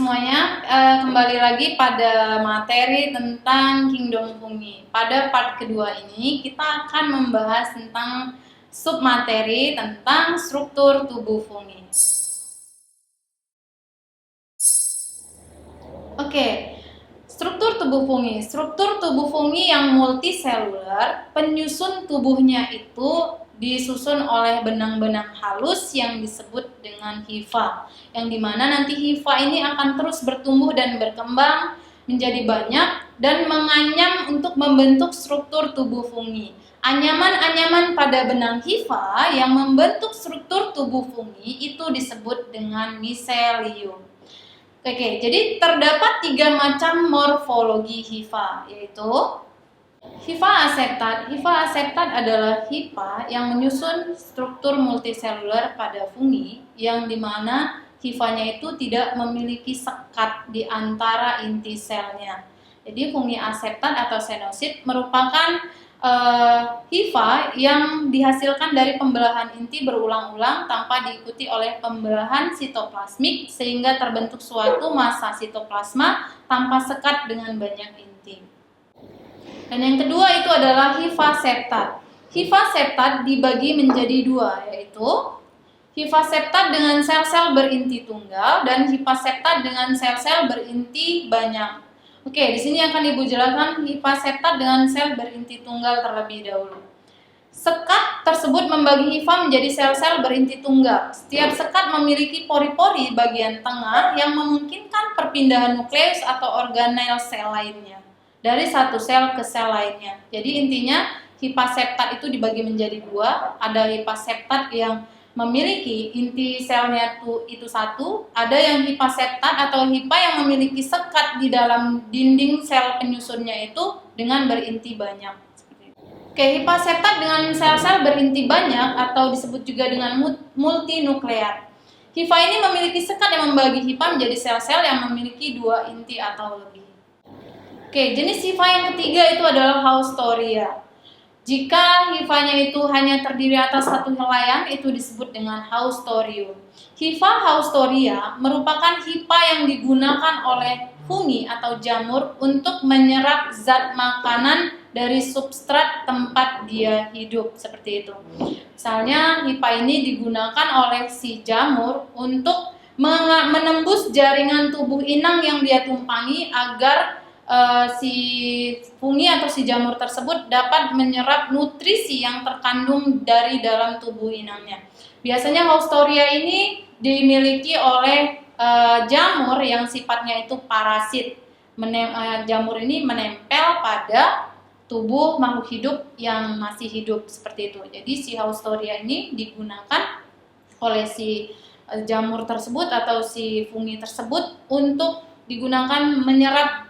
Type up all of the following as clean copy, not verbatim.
semuanya, kembali lagi pada materi tentang Kingdom Fungi. Pada part kedua ini kita akan membahas tentang submateri tentang struktur tubuh fungi. Oke, struktur tubuh fungi. Struktur tubuh fungi yang multiseluler, penyusun tubuhnya itu disusun oleh benang-benang halus yang disebut dengan hifa, yang dimana nanti hifa ini akan terus bertumbuh dan berkembang menjadi banyak dan menganyam untuk membentuk struktur tubuh fungi. Anyaman-anyaman pada benang hifa yang membentuk struktur tubuh fungi itu disebut dengan miselium. Oke, jadi terdapat 3 macam morfologi hifa, yaitu hifa aseptat. Hifa aseptat adalah hifa yang menyusun struktur multiseluler pada fungi, yang dimana hifanya itu tidak memiliki sekat di antara inti selnya. Jadi fungi aseptat atau senosit merupakan hifa yang dihasilkan dari pembelahan inti berulang-ulang tanpa diikuti oleh pembelahan sitoplasmik, sehingga terbentuk suatu massa sitoplasma tanpa sekat dengan banyak inti. Dan yang kedua itu adalah hifa septat. Hifa septat dibagi menjadi 2, yaitu hifa septat dengan sel-sel berinti tunggal dan hifa septat dengan sel-sel berinti banyak. Oke, di sini akan Ibu jelaskan hifa septat dengan sel berinti tunggal terlebih dahulu. Sekat tersebut membagi hifa menjadi sel-sel berinti tunggal. Setiap sekat memiliki pori-pori bagian tengah yang memungkinkan perpindahan nukleus atau organel sel lainnya dari satu sel ke sel lainnya. Jadi intinya hifa septat itu dibagi menjadi 2. Ada hifa septat yang memiliki inti selnya itu satu, ada yang hifa septat atau hifa yang memiliki sekat di dalam dinding sel penyusunnya itu dengan berinti banyak. Oke, hifa septat dengan sel-sel berinti banyak atau disebut juga dengan multinukleat. Hifa ini memiliki sekat yang membagi hifa menjadi sel-sel yang memiliki 2 inti atau lebih. Oke, jenis hifa yang ketiga itu adalah Haustoria. Jika hifanya itu hanya terdiri atas satu helaian, itu disebut dengan Haustorium. Hifa Haustoria merupakan hifa yang digunakan oleh fungi atau jamur untuk menyerap zat makanan dari substrat tempat dia hidup, seperti itu. Misalnya hifa ini digunakan oleh si jamur untuk menembus jaringan tubuh inang yang dia tumpangi agar si fungi atau si jamur tersebut dapat menyerap nutrisi yang terkandung dari dalam tubuh inangnya. Biasanya Haustoria ini dimiliki oleh jamur yang sifatnya itu parasit. Jamur ini menempel pada tubuh makhluk hidup yang masih hidup, seperti itu. Jadi si Haustoria ini digunakan oleh si jamur tersebut atau si fungi tersebut untuk digunakan menyerap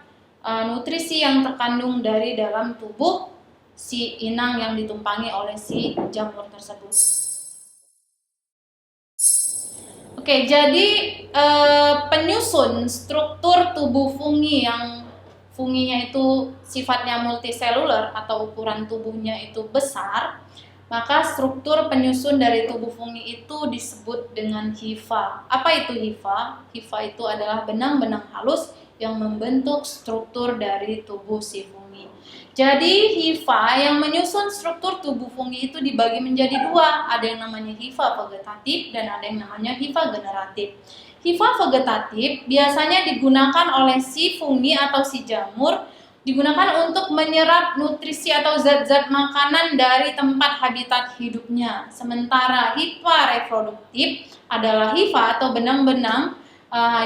nutrisi yang terkandung dari dalam tubuh si inang yang ditumpangi oleh si jamur tersebut. Oke, jadi penyusun struktur tubuh fungi yang funginya itu sifatnya multiseluler atau ukuran tubuhnya itu besar, maka struktur penyusun dari tubuh fungi itu disebut dengan hifa. Apa itu hifa? Hifa itu adalah benang-benang halus yang membentuk struktur dari tubuh si fungi. Jadi hifa yang menyusun struktur tubuh fungi itu dibagi menjadi 2. Ada yang namanya hifa vegetatif dan ada yang namanya hifa generatif. Hifa vegetatif biasanya digunakan oleh si fungi atau si jamur, digunakan untuk menyerap nutrisi atau zat-zat makanan dari tempat habitat hidupnya. Sementara hifa reproduktif adalah hifa atau benang-benang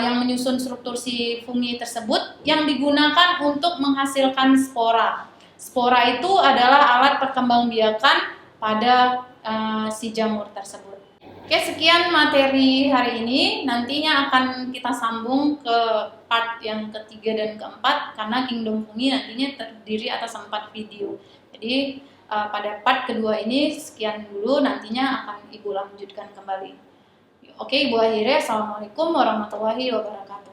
yang menyusun struktur si fungi tersebut yang digunakan untuk menghasilkan spora. Spora itu adalah alat perkembangbiakan pada si jamur tersebut. Oke, sekian materi hari ini. Nantinya akan kita sambung ke part yang ketiga dan keempat, karena Kingdom Fungi nantinya terdiri atas 4 video. Jadi pada part kedua ini sekian dulu, nantinya akan Ibu lanjutkan kembali. Oke, Ibu akhiri. Assalamualaikum warahmatullahi wabarakatuh.